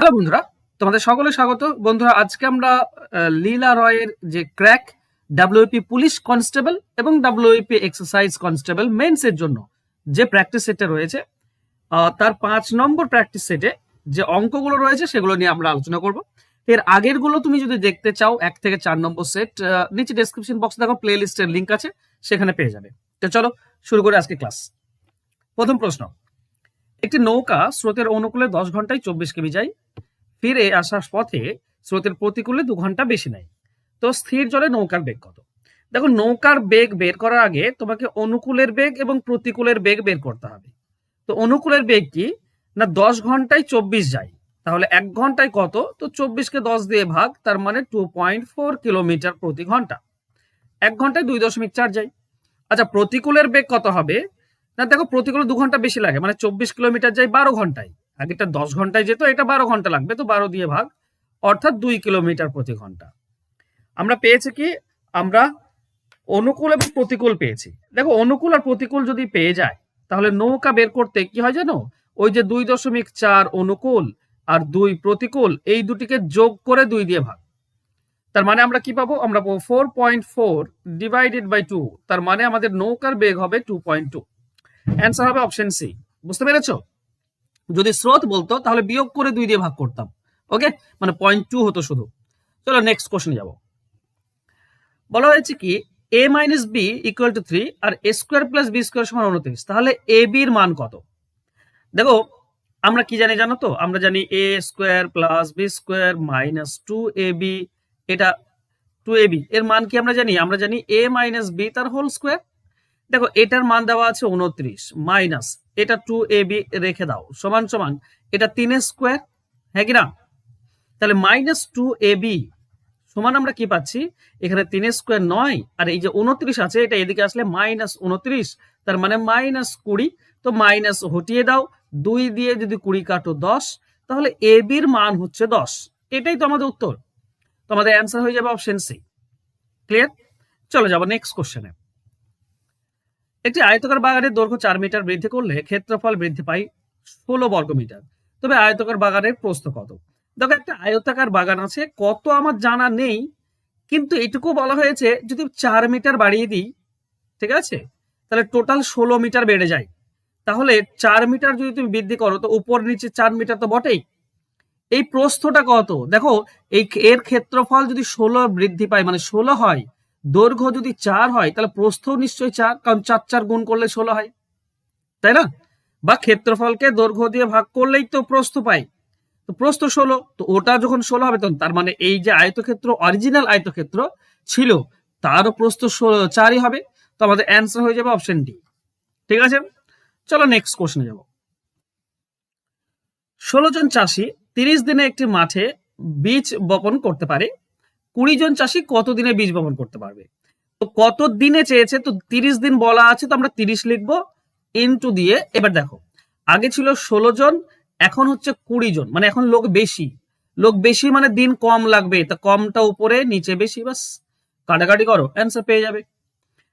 Hello বন্ধুরা, তোমাদের সকলে স্বাগত। বন্ধুরা, আজকে আমরা লীলা রয়ের যে ক্র্যাক ডাব্লিউপি পুলিশ কনস্টেবল এবং ডাব্লিউপি এক্সারসাইজ কনস্টেবল মেন্সের জন্য যে প্র্যাকটিস সেটটা রয়েছে তার 5 নম্বর প্র্যাকটিস সেটে যে অঙ্কগুলো রয়েছে সেগুলো নিয়ে আমরা আলোচনা করব। এর আগের গুলো তুমি যদি দেখতে চাও 1 থেকে 4 নম্বর সেট, নিচে ডেসক্রিপশন বক্সে দেখো প্লে লিস্টের লিঙ্ক আছে, সেখানে পেয়ে যাবে। তো চলো শুরু করে আজকে ক্লাস। প্রথম প্রশ্ন, একটি নৌকা স্রোতের অনুকূলে 10 ঘন্টায় 24 কিমি যায়, ফিরে আসার পথে স্রোতের প্রতিকূলে 2 ঘন্টা বেশি নেয়, তো স্থির জলে নৌকার বেগ কত? দেখো, নৌকার বেগ বের করার আগে তোমাকে অনুকূলের বেগ এবং প্রতিকূলের বেগ বের করতে হবে। তো অনুকূলের বেগ কি না, 10 ঘন্টায় 24 যায়, তাহলে 1 ঘন্টায় কত? তো 24কে 10 দিয়ে ভাগ, তার মানে 2.4 কিলোমিটার প্রতি ঘন্টা। 1 ঘন্টায় 2.4 যায়। আচ্ছা, প্রতিকূলের বেগ কত হবে না? দেখো, প্রতিকূলে 2 ঘন্টা বেশি লাগে, মানে 24 কিলোমিটার যায় 12 ঘন্টায়। আগেটা 10 ঘন্টায় যেত, এটা 12 ঘন্টা লাগবে, তো 12 দিয়ে ভাগ, অর্থাৎ 2 কিলোমিটার প্রতি ঘন্টা। আমরা পেয়েছি কি? আমরা অনুকূল এবং প্রতিকূল পেয়েছি। দেখো, অনুকূল আর প্রতিকূল যদি পেয়ে যায় তাহলে নৌকা বের করতে কি হয় জানো? ওই যে 2.4 অনুকূল আর 2 প্রতিকূল, এই দুটিকে যোগ করে 2 দিয়ে ভাগ। তার মানে আমরা কি পাবো? আমরা পাবো 4.4 ডিভাইডেড বাই 2, তার মানে আমাদের নৌকার বেগ হবে 2.2। অ্যান্সার হবে অপশন সি। বুঝতে পেরেছো? যদি স্রোত বলতো তাহলে বিয়োগ করে 2 দিয়ে ভাগ করতাম। ওকে, মানে 0.2 হতো শুধু। চলো নেক্সট কোশ্চেন যাব। বলা হয়েছে কি a minus B equal to 3 আর a square plus B square সমান 29, তাহলে এ বির মান কত? দেখো, আমরা কি জানি জানো তো? আমরা জানি a square plus B square minus 2ab, এটা 2ab এর মান কি আমরা জানি? আমরা জানি a মাইনাস বি তার হোল স্কোয়ার। দেখো, এটার মান দেওয়া আছে 29 মাইনাস এটা 2ab রেখে দাও, সমান সমান এটা 3 স্কোয়ার, হ্যাঁ কি না? তাহলে মাইনাস 2ab সমান আমরা কি পাচ্ছি? এখানে 3 স্কোয়ার নয়, আর এই যে 29 আছে এটা এদিকে আসলে মাইনাস 29, তার মানে মাইনাস 20। তো মাইনাস হটিয়ে দাও, 2 দিয়ে যদি 20 কাটো 10, তাহলে এ বির মান হচ্ছে 10। এটাই তো আমাদের উত্তর। তো আমাদের অ্যান্সার হয়ে যাবে অপশন সি। ক্লিয়ার? চলো যাবো নেক্সট কোশ্চেনে। একটি আয়তকার বাগানের দৈর্ঘ্য 4 মিটার বৃদ্ধি করলে ক্ষেত্রফল বৃদ্ধি পায় 16 বর্গমিটার, তবে আয়তকার বাগানের প্রস্থ কত? দেখো, একটা আয়তাকার বাগান আছে, কত আমার জানা নেই, কিন্তু এটুকু বলা হয়েছে যদি 4 মিটার বাড়িয়ে দিই, ঠিক আছে, তাহলে টোটাল 16 মিটার বেড়ে যায়। তাহলে 4 মিটার যদি তুমি বৃদ্ধি করো তো উপর নিচে 4 মিটার তো বটেই। এই প্রস্থটা কত? দেখো, এর ক্ষেত্রফল যদি 16 বৃদ্ধি পায় মানে 16 হয়, দৈর্ঘ্য যদি 4 হয় তাহলে প্রস্থ নিশ্চয়ই 4, কারণ 4 4 গুণ করলে 16 হয়, তাই না? বা ক্ষেত্রফলকে দৈর্ঘ্য দিয়ে ভাগ করলেই তো প্রস্থ পাই, তো প্রস্থ 16, তো ওটা যখন 16 হবে তখন তার মানে এই যে আয়তক্ষেত্র অরিজিনাল আয়তক্ষেত্র ছিল তারও প্রস্থ 4ই হবে। তো আমাদের অ্যান্সার হয়ে যাবে অপশন ডি। ঠিক আছে, চলো নেক্সট কোশ্চেনে যাব। 16 জন চাষি 30 দিনে একটি মাঠে বীজ বপন করতে পারে, 20 জন চাষি কত দিনে বীজ বপন করতে পারবে? তো কত দিনে চেয়েছে, তো 30 দিন বলা আছে, তো আমরা 30 লিখবো ইনটু দিয়ে। এবার দেখো, আগে ছিল 16 জন, এখন হচ্ছে 20 জন, মানে এখন লোক বেশি। লোক বেশি মানে দিন কম লাগবে, তা কমটা উপরে নিচে বেশি, বাস কাটাকাটি করো, অ্যান্সার পেয়ে যাবে।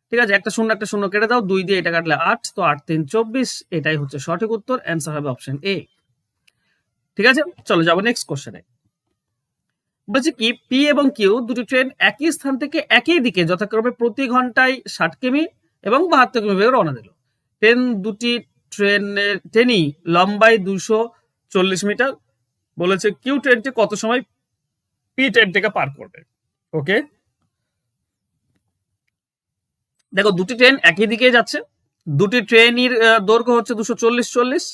ঠিক আছে, একটা শূন্য কেটে দাও, 2 দিয়ে এটা কাটলে 8, তো 8 3 24, এটাই হচ্ছে সঠিক উত্তর। অ্যান্সার হবে অপশন এ। ঠিক আছে, চলো যাবো নেক্সট কোশ্চেনে। বলছে কি পি এবং কিউ দুটি ট্রেন একই স্থান থেকে একই দিকে যথাক্রমে প্রতি ঘন্টায় 60 কিমি এবং 72 কিমি বেগে রওনা দিল। দুটি ট্রেনই লম্বায় 240 মিটার। বলেছে কিউ ট্রেনটি কত সময় পি ট্রেনটিকে পার করবে? ওকে, দেখো, দুটি ট্রেন একই দিকে যাচ্ছে, দুটি ট্রেনের দৈর্ঘ্য হচ্ছে 240,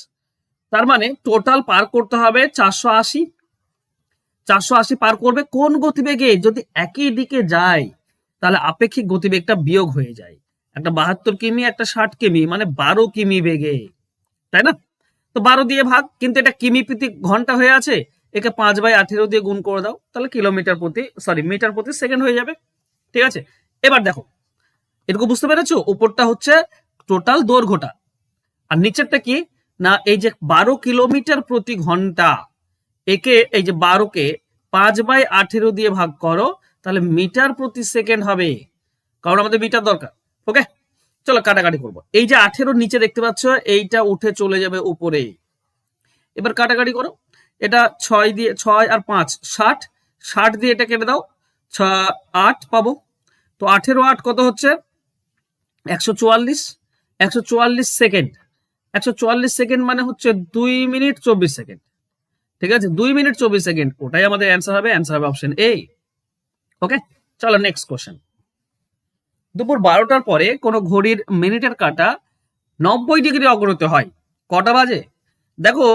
তার মানে টোটাল পার করতে হবে 480। 480 পার করবে কোন গতিবেগে? যদি একই দিকে যায় তাহলে আপেক্ষিক গতিবেগটা বিয়োগ হয়ে যায়। একটা 72 কিমি, একটা 60 কিমি, মানে 12 কিমি বেগে, তাই না? তো 12 দিয়ে ভাগ, কিন্তু এটা কিমি প্রতি ঘন্টা হয়ে আছে, একে 5/18 দিয়ে গুণ করে দাও, তাহলে মিটার প্রতি সেকেন্ড হয়ে যাবে। ঠিক আছে, এবার দেখো, এটুকু বুঝতে পেরেছো? উপরটা হচ্ছে টোটাল দৈর্ঘ্যটা, আর নিচেরটা কি না, এই যে 12 কিলোমিটার প্রতি ঘন্টা, একে এই যে 12কে 5/18 দিয়ে ভাগ করো, তাহলে মিটার প্রতি সেকেন্ড হবে, কারণ আমাদের মিটার দরকার। ওকে, চলো কাটাকাটি করবো। এই যে 18 নিচে দেখতে পাচ্ছ, এইটা উঠে চলে যাবে উপরে। এবার কাটাকাটি করো, এটা 6 দিয়ে 6 আর 5 60, 60 দিয়ে এটা কেটে দাও, 8 পাবো। তো 8 কত হচ্ছে? 144, 144 সেকেন্ড। 144 সেকেন্ড মানে হচ্ছে 2 মিনিট 24 সেকেন্ড। ঠিক আছে, 2 মিনিট 24 সেকেন্ড, ওটাই আমাদের অ্যান্সার হবে। অ্যান্সার হবে অপশন এ। ওকে, চলো নেক্সট কোশ্চেন। দুপুর 12টার পরে কোনো ঘড়ির মিনিটের কাঁটা 90 ডিগ্রি অগ্রত হয়, কটা বাজে? দেখো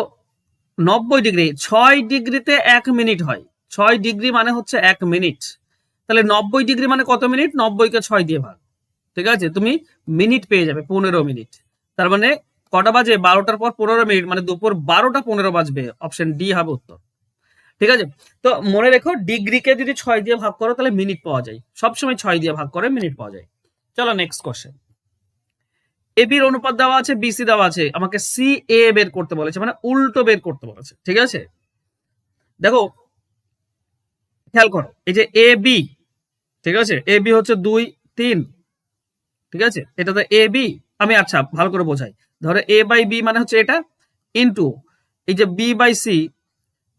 90 ডিগ্রি, 6 ডিগ্রিতে 1 মিনিট হয়। 6 ডিগ্রি মানে হচ্ছে 1 মিনিট। তাহলে 90 ডিগ্রি মানে কত মিনিট? 90কে 6 দিয়ে ভাগ। ঠিক আছে, তুমি মিনিট পেয়ে যাবে 15 মিনিট। তার মানে কটা বাজে? 12টার পর 15 মিনিট, মানে দুপুর 12টা 15 বাজবে। অপশন ডি হবে উত্তর। ঠিক আছে, তো মনে রেখো ডিগ্রিকে যদি 6 দিয়ে ভাগ করো তাহলে মিনিট পাওয়া যায়। সবসময় 6 দিয়ে ভাগ করে মিনিট পাওয়া যায়। চলো নেক্সট কোশ্চেন। এবির অনুপাত দেওয়া আছে, বিসি দেওয়া আছে, আমাকে সি এ বের করতে বলেছে, মানে উল্টো বের করতে বলেছে। ঠিক আছে, দেখো খেয়াল করো, এই যে এ বি, ঠিক আছে, এ বি হচ্ছে 2 3, ঠিক আছে, এটা তো এ বি। আমি আচ্ছা ভালো করে বোঝাই, ধরো এ বাই বি মানে হচ্ছে এটা, ইন্টু এই যে বি বাই সি,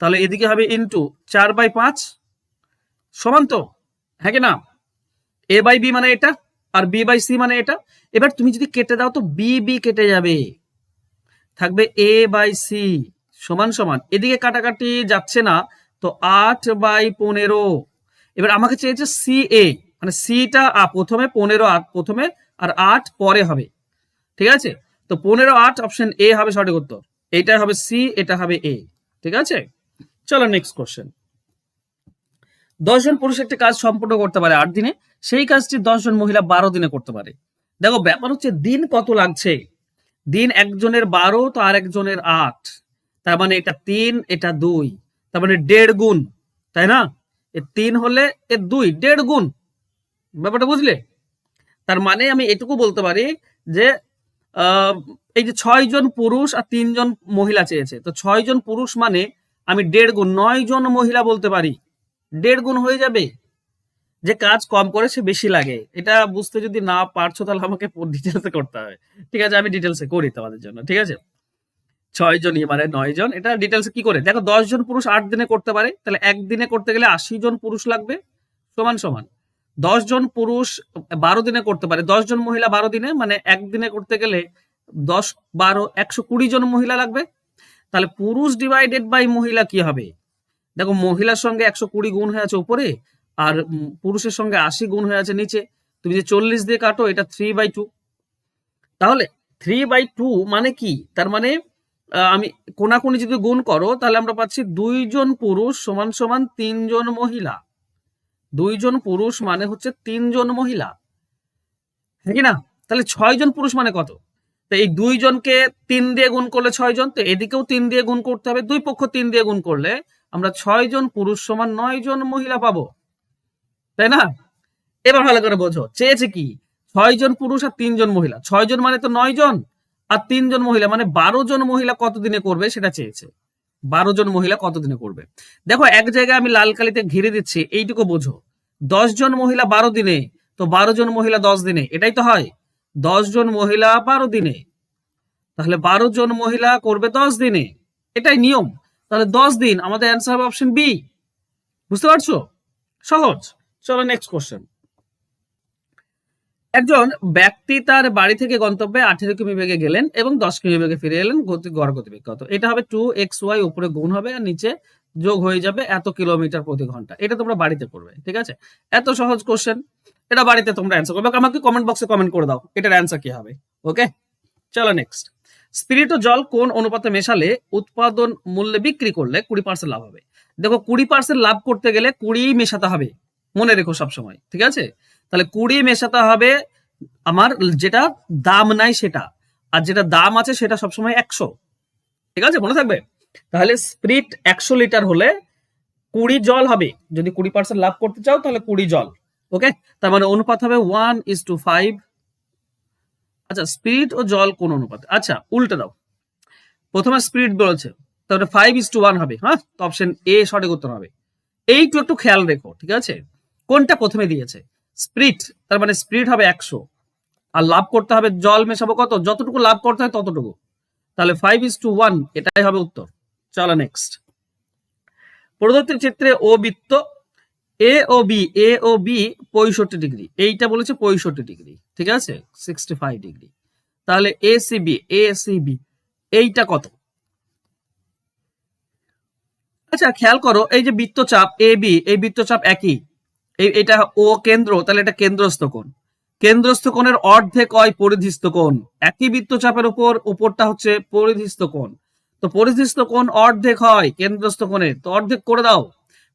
তাহলে এদিকে হবে ইন্টু 4/5, সমান তো, হ্যাঁ কি না? এ বাই বি মানে এটা, আর বি বাই সি মানে এটা। এবার তুমি যদি কেটে দাও তো বি বি কেটে যাবে, থাকবে এ বাই সি সমান সমান, এদিকে কাটাকাটি যাচ্ছে না, তো 8/15। এবার আমাকে চেয়েছে সি এ, মানে সিটা প্রথমে, 15 প্রথমে, আর 8 পরে হবে। ঠিক আছে, তো 15/8 অপশন এ হবে সঠিক উত্তর। এইটা হবে সি, এটা হবে এ। ঠিক আছে, চলো নেক্সট কোশ্চেন। 10 জন পুরুষ একটা কাজ সম্পূর্ণ করতে পারে 8 দিনে, সেই কাজটি 10 জন মহিলা 12 দিনে করতে পারে। দেখো ব্যাপার হচ্ছে দিন কত লাগছে। দিন একজনের 12, তো আর একজনের 8, তার মানে এটা 3, এটা 2, তার মানে 1.5 গুণ, তাই না? এ 3 হলে এ 2, 1.5 গুণ। ব্যাপারটা বুঝলে? তার মানে আমি এটুকু বলতে পারি যে এই যে 6 জন পুরুষ আর 3 জন মহিলা চেয়েছে, তো 6 জন পুরুষ মানে আমি 1.5 গুণ 9 জন মহিলা বলতে পারি। 1.5 গুণ হয়ে যাবে। যে কাজ কম করে সে বেশি লাগে, এটা বুঝতে যদি না পারছো তাহলে আমাকে ডিটেলসে করতে হবে। ঠিক আছে, আমি ডিটেলসে করি তোমাদের জন্য। ঠিক আছে, 6 জন মানে 9 জন, এটা ডিটেলসে কি করে দেখো। 10 জন পুরুষ 8 দিনে করতে পারে, তাহলে একদিনে করতে গেলে 80 জন পুরুষ লাগবে, সমান সমান 10 জন পুরুষ 12 দিনে করতে পারে, 10 জন মহিলা 12 দিনে, মানে একদিনে করতে গেলে 10 12 120 জন মহিলা লাগবে। তাহলে পুরুষ ডিভাইডেড বাই মহিলা কি হবে? দেখো মহিলার সঙ্গে 120 গুণ হয়ে আছে উপরে, আর পুরুষের সঙ্গে 80 গুণ হয়ে আছে নিচে। তুমি যে 40 দিয়ে কাটো, এটা 3/2। তাহলে 3/2 মানে কি? তার মানে আমি কোনাকুনি যদি গুণ করো তাহলে আমরা পাচ্ছি 2 জন পুরুষ সমান সমান 3 জন মহিলা। 2 জন পুরুষ মানে হচ্ছে 3 জন মহিলা, হ্যাঁ কি না? তাহলে 6 জন পুরুষ মানে কত? তো এই 2 জনকে 3 দিয়ে গুণ করলে 6 জন, তো এদিকেও 3 দিয়ে গুণ করতে হবে, দুই পক্ষ 3 দিয়ে গুণ করলে আমরা 6 জন পুরুষ সমান 9 জন মহিলা পাবো, তাই না? এবার ভালো করে বোঝো চেয়েছে কি। 6 জন পুরুষ আর 3 জন মহিলা, 6 জন মানে তো 9 জন, আর 3 জন মহিলা মানে 12 জন মহিলা কত দিনে করবে সেটা চেয়েছে। 12 জন মহিলা কত দিনে করবে। দেখো এক জায়গায় আমি লাল কালিতে ঘিরে দিচ্ছি, এইটুকু বোঝো। 10 জন মহিলা 12 দিনে, তো 12 জন মহিলা 10 দিনে, এটাই তো হয়। 10 জন মহিলা 12 দিনে, তাহলে 12 জন মহিলা করবে 10 দিনে, এটাই নিয়ম। তাহলে 10 দিন, আমাদের অ্যান্সার হবে অপশন বি। বুঝতে পারছো? সহজ। চলো নেক্সট কোশ্চেন। একজন ব্যক্তি তার বাড়ি থেকে গন্তব্যে 18 কিমি বেগে গেলেন এবং 10 কিমি বেগে ফিরে এলেন, গড় গতিবেগ কত? এটা হবে 2xy, উপরে গুণ হবে আর নিচে যোগ হয়ে যাবে এত কিলোমিটার প্রতি ঘন্টা। এটা তোমরা বাড়িতে করবে। ঠিক আছে, এত সহজ কোশ্চেন, এটা বাড়িতে তোমরা অ্যান্সার করবে। আমাকে কমেন্ট বক্সে কমেন্ট করে দাও এটার অ্যান্সার কি হবে। ওকে, চলো নেক্সট। স্পিরিট ও জল কোন অনুপাতে মেশালে উৎপাদন মূল্যে বিক্রি করলে 20% লাভ হবে? দেখো 20% লাভ করতে গেলে 20 মেশাতে হবে, মনে রেখো সবসময়। ঠিক আছে, তাহলে 20 মেশাতে হবে আমার যেটা দাম নাই সেটা, আর যেটা দাম আছে সেটা সবসময় 100। ঠিক আছে, মনে থাকবে। তাহলে স্পিরিট 100 লিটার হলে 20 জল হবে। যদি 20% লাভ করতে চাও তাহলে 20 জল। ওকে, তার মানে অনুপাত হবে 1:5। আচ্ছা, স্পিরিট ও জল কোন অনুপাতে? আচ্ছা উল্টে দাও, প্রথমে স্পিরিট বলেছে, তাহলে 5:1 হবে। হ্যাঁ, তো অপশন এ সঠিক উত্তর হবে। এইটু একটু খেয়াল রেখো। ঠিক আছে, কোনটা প্রথমে দিয়েছে? স্পিরিট, তার মানে স্পিরিট হবে 100, আর লাভ করতে হবে জল মেশাবো কত? যতটুকু লাভ করতে হয় ততটুকু। তাহলে 5:1, এটাই হবে উত্তর। চলো নেক্সট। প্রদত্ত চিত্রে ও বৃত্ত এ ও বি 65 ডিগ্রি, এইটা বলেছে 65 ডিগ্রি, ঠিক আছে, 65 ডিগ্রি। তাহলে এ সি বি এইটা কত? আচ্ছা খেয়াল করো, এই যে বৃত্তচাপ এ বি, এই বৃত্তচাপ একই, এটা ও কেন্দ্র, তাহলে এটা কেন্দ্রস্থ কোণ। কেন্দ্রস্থ কোণের অর্ধেক হয় পরিধিস্থ কোণ। একই বৃত্তচাপের উপরটা হচ্ছে পরিধিস্থ কোণ, তো পরিধিস্থ কোণ অর্ধেক হয় কেন্দ্রস্থ কোণের, তো অর্ধেক করে দাও।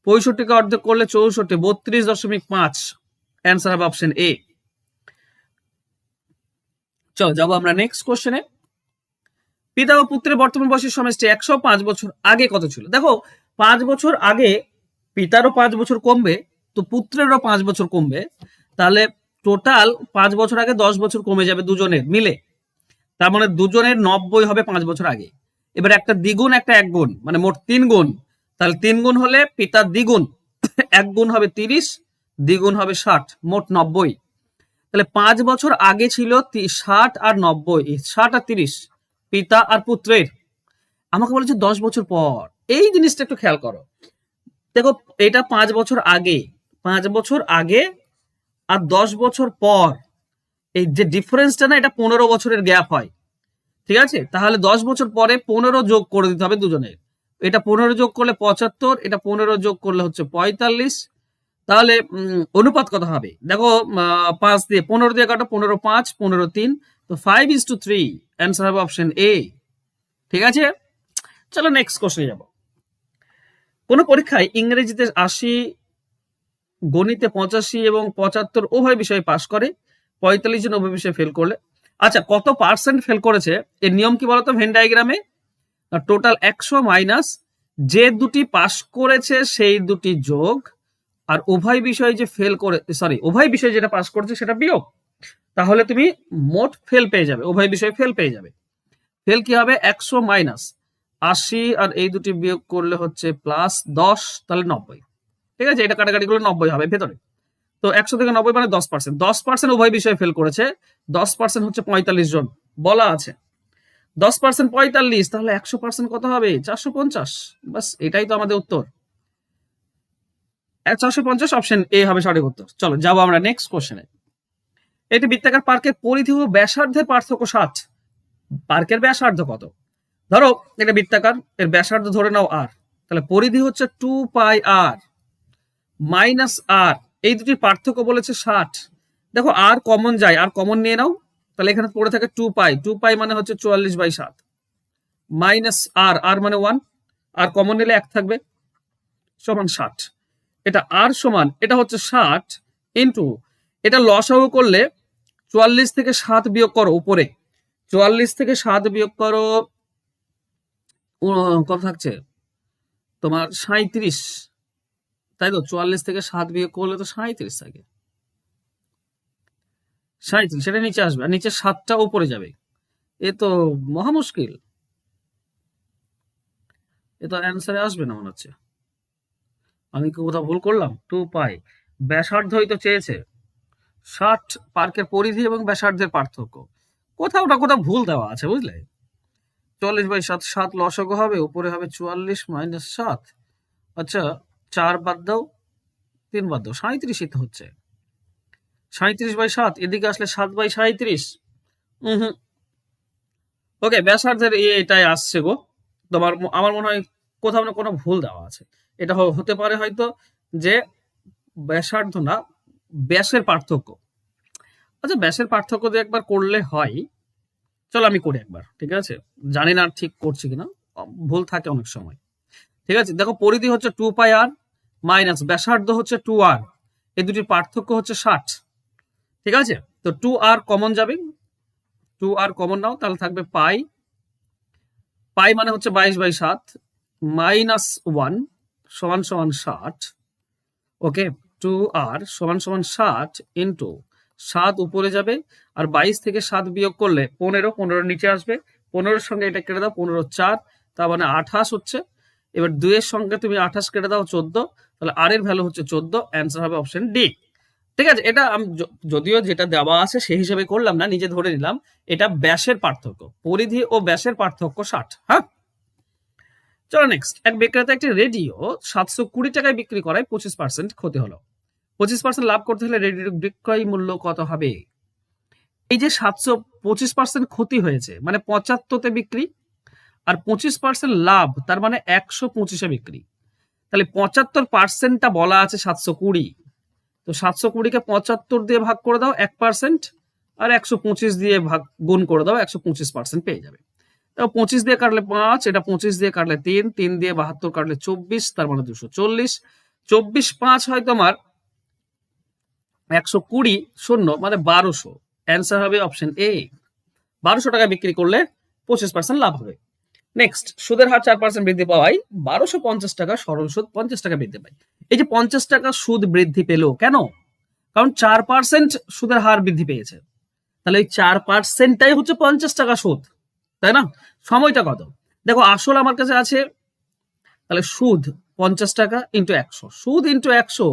65 কে অর্ধেক করলে 64, 32.5। অ্যান্সার হবে অপশন এ। চলো যাবো আমরা নেক্সট কোশ্চেনে। পিতা ও পুত্রের বর্তমান বয়সের সমষ্টি 105 বছর আগে কত ছিল? দেখো 5 বছর আগে পিতারও 5 বছর কমবে, তো পুত্রেরও 5 বছর কমবে, তাহলে টোটাল 5 বছর আগে 10 বছর কমে যাবে দুজনের মিলে, তার মানে দুজনের 90 হবে 5 বছর আগে। এবার একটা দ্বিগুণ একটা এক গুণ, মানে মোট 3 গুণ, তাহলে 3 গুণ হলে পিতার দ্বিগুণ, এক গুণ হবে 30, দ্বিগুণ হবে 60, মোট 90। তাহলে 5 বছর আগে ছিল 60 আর 90, 60 আর 30 পিতা আর পুত্রের। আমাকে বলেছে 10 বছর পর, এই জিনিসটা একটু খেয়াল করো। দেখো এটা 5 বছর আগে, 5 বছর আগে আর 10 বছর পর, এই যে ডিফারেন্সটা না, এটা 15 বছরের গ্যাপ হয়, ঠিক আছে। তাহলে 10 বছর পরে 15 যোগ করে দিতে হবে দুজনের। এটা 15 যোগ করলে 75, এটা 15 যোগ করলে হচ্ছে 45। তাহলে অনুপাত কত হবে? দেখো 5 দিয়ে 15 দিয়ে কাটো, 15 5, 15 3, তো 5:3। অ্যান্সার হবে অপশন এ, ঠিক আছে। চলো নেক্সট কোশ্চেনে যাব। কোন পরীক্ষায় ইংরেজিতে 80, গণিতে 85 এবং 75 উভয় বিষয়ে পাশ করে, 45 জন উভয় বিষয়ে ফেল করলে। আচ্ছা কত পার্সেন্ট ফেল করেছে এর নিয়ম কি বলতো? ভেন ডায়াগ্রামে টোটাল 100 মাইনাস যে দুটি পাশ করেছে সেই দুটি যোগ, আর উভয় বিষয়ে যে ফেল করে, সরি উভয় বিষয়ে যেটা পাস করেছে সেটা বিয়োগ, তাহলে তুমি মোট ফেল পেয়ে যাবে, উভয় বিষয়ে ফেল পেয়ে যাবে। ফেল কি হবে? 100 মাইনাস 80 আর এই দুটি বিয়োগ করলে হচ্ছে প্লাস 10, তাহলে 90, ঠিক আছে। এটা কাটাকাটি করলে 90 হবে ভেতরে। তো 100 থেকে 90 মানে 10%, 10% উভয় বিষয়ে ফেল করেছে, 10% হচ্ছে 45 জন বলা আছে, 10% 45, তাহলে 100% কত হবে? 450। বাস এটাই তো আমাদের উত্তর, 450। অপশন এ হবে সঠিক উত্তর। চলো যাবো আমরা নেক্সট কোশ্চেনে। এটি বৃত্তাকার পার্কের পরিধি ও ব্যাসার্ধের পার্থক্য 60। পার্কের ব্যাসার্ধ কত? ধরো এটা বৃত্তাকার, এর ব্যাসার্ধ ধরে নাও আর, তাহলে পরিধি হচ্ছে 2πr মাইনাস আর, এই দুটির পার্থক্য বলেছে 60। দেখো আর কমন যায়, আর কমন নিয়ে নাও, তাহলে এখানে পড়ে থাকে 2π মানে হচ্ছে 44/7 মাইনাস আর, আর মানে 1, আর কমন নিলে 1 থাকবে, সমান 60। এটা আর সমান, এটা হচ্ছে 60 ইন্টু, এটা লসাগু করলে 44 থেকে 7 বিয়োগ করো উপরে, 44 থেকে 7 বিয়োগ করো, কত থাকছে তোমার? 37, তাই তো। 44 থেকে 7 বিয়োগ করলে তো 37 থাকে, 37 সেটা নিচে আসবে, আর নিচে 7টা উপরে যাবে। এ তো মহা মুশকিল, এ তো অ্যান্সারে আসবে না মনে হচ্ছে। আমি কি কোথাও ভুল করলাম? 2π ব্যাসার্ধই তো চেয়েছে, 60 পার্কের পরিধি এবং ব্যাসার্ধের পার্থক্য, কোথাও না কোথাও ভুল দেওয়া আছে বুঝলে। 44/7, 7 লসাগু হবে, উপরে হবে 44 মাইনাস 7, আচ্ছা 4 বাদ দাও, 3 বাদ দাও, 37ই তো হচ্ছে। 37/7 এদিকে আসলে 7/37। হুম, ওকে ব্যাসার্ধের এটাই আসছে গো। তোমার আমার মনে হয় কোথাও না কোনো ভুল দেওয়া আছে। এটা হতে পারে হয়তো যে ব্যাসার্ধ না, ব্যাসের পার্থক্য। আচ্ছা ব্যাসের পার্থক্য দিয়ে একবার করলে হয়, চলো আমি করি একবার, ঠিক আছে। জানি না ঠিক করছি কিনা, ভুল থাকে অনেক সময়, ঠিক আছে। দেখো পরিধি হচ্ছে 2πr মাইনাস ব্যাসার্ধ হচ্ছে 2r, এই দুটির পার্থক্য হচ্ছে 60, ঠিক আছে। তো 2r কমন যাবে, 2r কমন নাও, তাহলে থাকবে পাই, পাই মানে হচ্ছে 22/7 মাইনাস 1 সমান সমান 60, ওকে। 2r সমান সমান 60 ইন্টু 7 উপরে যাবে, আর 22 থেকে 7 বিয়োগ করলে 15, 15 নিচে আসবে, 15-এর সঙ্গে এটা কেটে দাও, 15 4, তার মানে 28 হচ্ছে। এবার 2 এর সঙ্গে তুমি 28 কেটে দাও 14, তাহলে আর এর ভ্যালু হচ্ছে 14, অ্যান্সার হবে অপশন ডি, ঠিক আছে। এটা আমি যদিও যেটা দেওয়া আছে সেই হিসেবে করলাম না, নিজে ধরে নিলাম এটা ব্যাসের পার্থক্য, পরিধি ও ব্যাসের পার্থক্য 60। হ্যাঁ চলো নেক্সট, এক বিক্রেতা একটি রেডিও 720 টাকায় বিক্রি করায় 25% ক্ষতি হলো। 25% লাভ করতে হলে রেডিওর বিক্রয় মূল্য কত হবে? এই যে 725% ক্ষতি হয়েছে মানে 75-তে বিক্রি, আর 25% লাভ, তার মানে 125-এ বিক্রি। তাহলে 75%টা বলা আছে 720, তো 720-কে 75 দিয়ে ভাগ করে দাও 1%, আর 125 দিয়ে ভাগ গুণ করে দাও, 125% পেয়ে যাবে। 25 দিয়ে কাটলে 5, এটা 25 দিয়ে কাটলে 3, 3 দিয়ে 72 কাটলে 24, তার মানে 240, 24 5 হয় তোমার 120, শূন্য মানে 1200। অ্যান্সার হবে অপশন এ, 1200 টাকা বিক্রি করলে 25% লাভ হবে। নেক্সট, সুদের হার 4% বৃদ্ধি পাওয়ায় 1250 টাকা সরল সুদ 50 টাকা বৃদ্ধি পায়। এই যে 50 টাকা সুদ বৃদ্ধি পেল কেন? কারণ 4% সুদের হার বৃদ্ধি পেয়েছে, তাহলে এই 4%টাই হচ্ছে 50 টাকা সুদ, তাই না? সময়টা কত? দেখো আসল আমার কাছে আছে, তাহলে সুদ 50 টাকা ইন্টু 100, সুদ ইন্টু 100,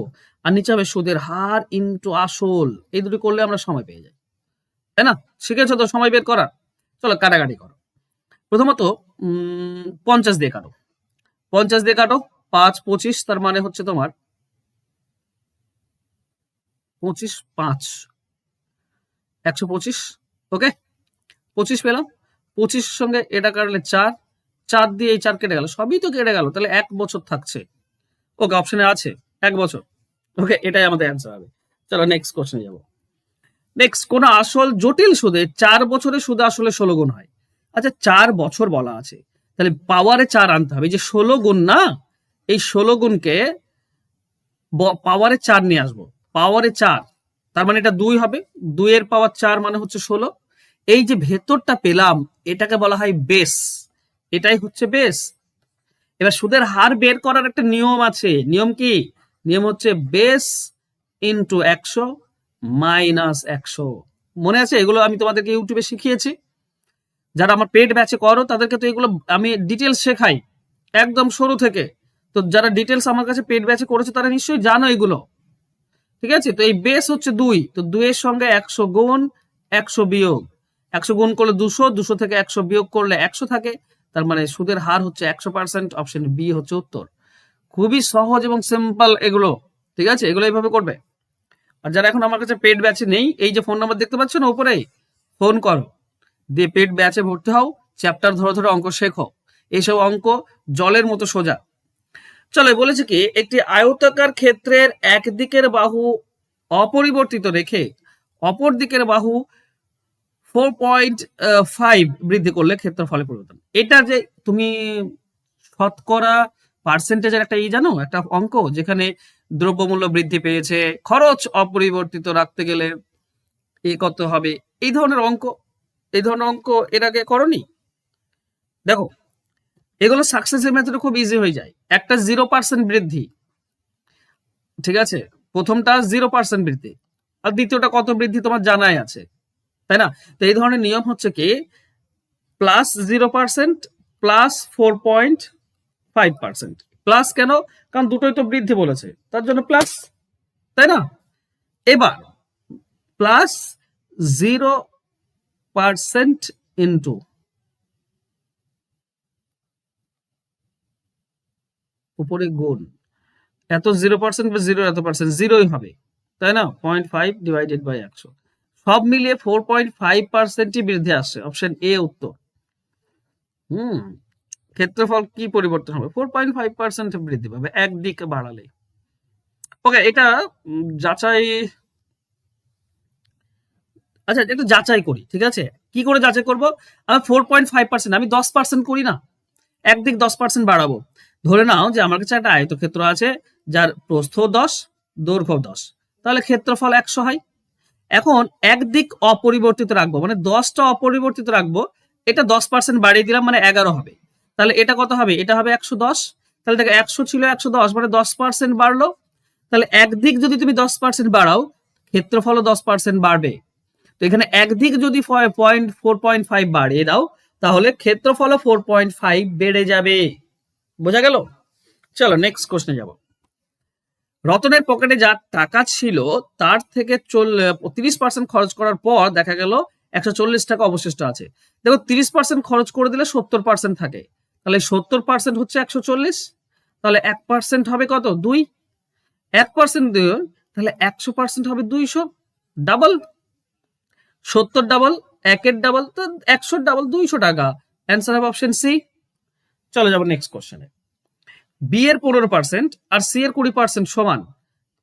আর নিচে হবে সুদের হার ইন্টু আসল। এই দুটো করলে আমরা সময় পেয়ে যাই, তাই না? শিখেছো তো সময় বের করার? চলো কাটাকাটি করো। প্রথমত 50 দিয়ে কাটো, 50 দিয়ে কাটো, 5 25, তার মানে হচ্ছে তোমার 25 5 125। ওকে, 25 পেলাম, 25 সঙ্গে এটা কাটলে 4, 4 দিয়ে এই 4 কেটে গেল, সবই তো কেটে গেল, তাহলে 1 বছর থাকছে। ওকে, অপশনে আছে 1 বছর। ওকে, এটাই আমাদের অ্যান্সার হবে। চলো নেক্সট কোশ্চেনে যাবো। নেক্সট, কোন আসল জটিল সুদে 4 বছরে সুদ আসলে 16 গুণ হয়? আচ্ছা 4 বছর বলা আছে, তাহলে পাওয়ারে 4 আনতে হবে। যে 16 গুণ না, এই 16 গুণকে পাওয়ারে 4 নিয়ে আসবো, পাওয়ারে 4, তার মানে এটা 2 হবে, 2 এর পাওয়ার 4 মানে হচ্ছে 16। এই যে ভেতরটা পেলাম এটাকে বলা হয় বেস, এটাই হচ্ছে বেস। এবার সুদের হার বের করার একটা নিয়ম আছে, নিয়ম কি? নিয়ম হচ্ছে বেস ইন্টু 100 মাইনাস 100। মনে আছে? এগুলো আমি তোমাদেরকে ইউটিউবে শিখিয়েছি, যারা আমার পেড ব্যাচে করো তাদেরকে তো এগুলো আমি ডিটেলস শেখাই একদম শুরু থেকে। তো যারা ডিটেলস আমার কাছে পেড ব্যাচে করেছে তারা নিশ্চয়ই জানো এগুলো, ঠিক আছে? তো এই বেস হচ্ছে 2, তো 2 এর সঙ্গে 100 গুণ 100 বিয়োগ, 100 গুণ করলে 200, 200 থেকে 100 বিয়োগ করলে 100 থাকে, তার মানে সুদের হার হচ্ছে 100%। অপশন বি হচ্ছে উত্তর। খুবই সহজ এবং সিম্পল এগুলো, ঠিক আছে? এগুলো এইভাবে করবে। আর যারা এখন আমার কাছে পেড ব্যাচে নেই, এই যে ফোন নাম্বার দেখতে পাচ্ছ না উপরে, ফোন করো, দিয়ে পেড ব্যাচে ভর্তি হও, চ্যাপ্টার ধরে ধরে অঙ্ক শেখো। এইসব অঙ্ক জলের মতো সোজা। চলো, বলেছে কি একটি আয়তাকার ক্ষেত্রের একদিকের বাহু অপরিবর্তিত রেখে অপর দিকের বাহু 4.5 বৃদ্ধি করলে ক্ষেত্রফলে পরিবর্তন। এটা যে তুমি শতকরা পার্সেন্টেজের একটা জানো, একটা অঙ্ক, যেখানে দ্রব্যমূল্য বৃদ্ধি পেয়েছে, খরচ অপরিবর্তিত রাখতে গেলে কত হবে, এই ধরনের অঙ্ক, এই ধরনের অঙ্ক এর আগে করনি? দেখো এগুলো সাকসেসের মেথডে খুব ইজি হয়ে যায়। একটা 0% বৃদ্ধি, ঠিক আছে? প্রথমটা 0% বৃদ্ধি, আর দ্বিতীয়টা কত বৃদ্ধি তোমার জানাই আছে, তাই না? তো এই ধরনের নিয়ম হচ্ছে কি প্লাস 0% প্লাস 4.5%। প্লাস কেন? কারণ দুটোই তো বৃদ্ধি বলেছে, তার জন্য প্লাস, তাই না? এবার প্লাস 0% ইন্টু উপরে গুণ এত 0% বা 0 এত পার্সেন্ট, 0ই হবে, তাই না? 0.5 ডিভাইডেড বাই 100, সব মিলিয়ে 4.5%ই বৃদ্ধি আসছে। অপশন এ উত্তর। ক্ষেত্রফল কি পরিবর্তন হবে? 4.5% বৃদ্ধি পাবে একদিক বাড়ালে। ওকে, এটা যাচাই, আচ্ছা একটু যাচাই করি, ঠিক আছে? কি করে যাচাই করব? আমি 4.5%, আমি 10% করি না, একদিক 10% বাড়াবো। ধরে নাও যে আমার কাছে একটা আয়তক্ষেত্র আছে যার প্রস্থ 10, দৈর্ঘ্য 10, তাহলে ক্ষেত্রফল 100 হয়। এখন একদিক অপরিবর্তিত রাখবো, মানে 10টা অপরিবর্তিত রাখবো, এটা 10% বাড়িয়ে দিলাম মানে 11 হবে, তাহলে এটা কত হবে? এটা হবে 110। তাহলে দেখো 100 ছিল 110, মানে 10% বাড়লো। তাহলে একদিক যদি তুমি 10% বাড়াও, ক্ষেত্রফলও 10% বাড়বে। তো এখানে একদিক যদি 4.5 বাড়িয়ে দাও, তাহলে ক্ষেত্রফলও 4.5 বেড়ে যাবে। বোঝা গেল? চলো নেক্সট কোশ্চেনে যাব। রতনের পকেটে যা টাকা ছিল তার থেকে 30% খরচ করার পর দেখা গেল 140 টাকা অবশিষ্ট আছে। দেখো 30% খরচ করে দিলে 70% থাকে, তাহলে 70% হচ্ছে 140, তাহলে 1% হবে কত? 2। 1% দিয়ে তাহলে 100% হবে 200, ডাবল। 70 ডাবল, 1 ডাবল, তো 100 ডাবল 200 টাকা। অ্যান্সার হবে অপশন সি। চলে যাবো নেক্সট কোশ্চেনে। বি এর 15% আর সি এর 20% সমান,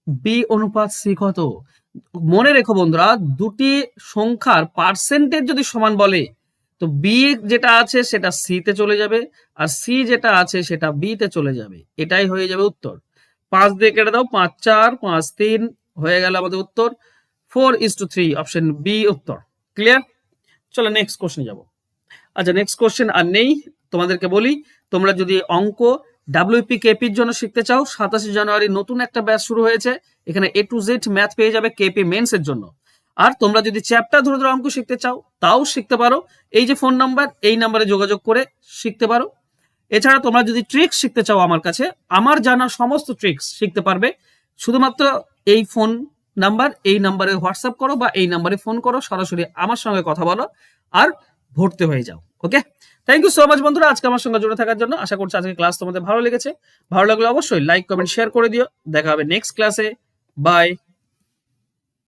বি অনুপাত সি কত? মনে রেখো বন্ধুরা, দুটি সংখ্যার পার্সেন্টেজ যদি সমান বলে তো বি যেটা আছে সেটা সি তে চলে যাবে, আর সি যেটা আছে সেটা বি তে চলে যাবে। এটাই হয়ে যাবে উত্তর। 5 দিয়ে কেটে দাও, 5 4 5 3 হয়ে গেল আমাদের উত্তর 4:3, অপশন বি উত্তর। ক্লিয়ার? চলো নেক্সট কোশ্চেনে যাব। আচ্ছা, নেক্সট কোশ্চেন আর নেই। তোমাদেরকে বলি, তোমরা যদি অঙ্ক ডাব্লিউপি কেপির জন্য শিখতে চাও, 27 জানুয়ারি নতুন একটা ব্যাচ শুরু হয়েছে। এখানে A to Z ম্যাথ পেয়ে যাবে কেপি মেন্স এর জন্য। আর তোমরা যদি চ্যাপ্টার ধরে ধরে অঙ্ক শিখতে চাও তাও শিখতে পারো। এই যে ফোন নাম্বার, এই নাম্বারে যোগাযোগ করে শিখতে পারো। এছাড়া তোমরা যদি ট্রিক্স শিখতে চাও আমার কাছে, আমার জানা সমস্ত ট্রিক্স শিখতে পারবে। শুধুমাত্র এই ফোন নাম্বার, এই নাম্বারে হোয়াটসঅ্যাপ করো বা এই নাম্বারে ফোন করো, সরাসরি আমার সঙ্গে কথা বলো আর ভর্তি হয়ে যাও। ওকে, থ্যাংক ইউ সো মাচ বন্ধুরা আজকে আমার সঙ্গে জুড়ে থাকার জন্য। আশা করছি আজকে ক্লাস তোমাদের ভালো লেগেছে। ভালো লাগলে অবশ্যই লাইক কমেন্ট শেয়ার করে দিও। দেখা হবে নেক্সট ক্লাসে। বাই।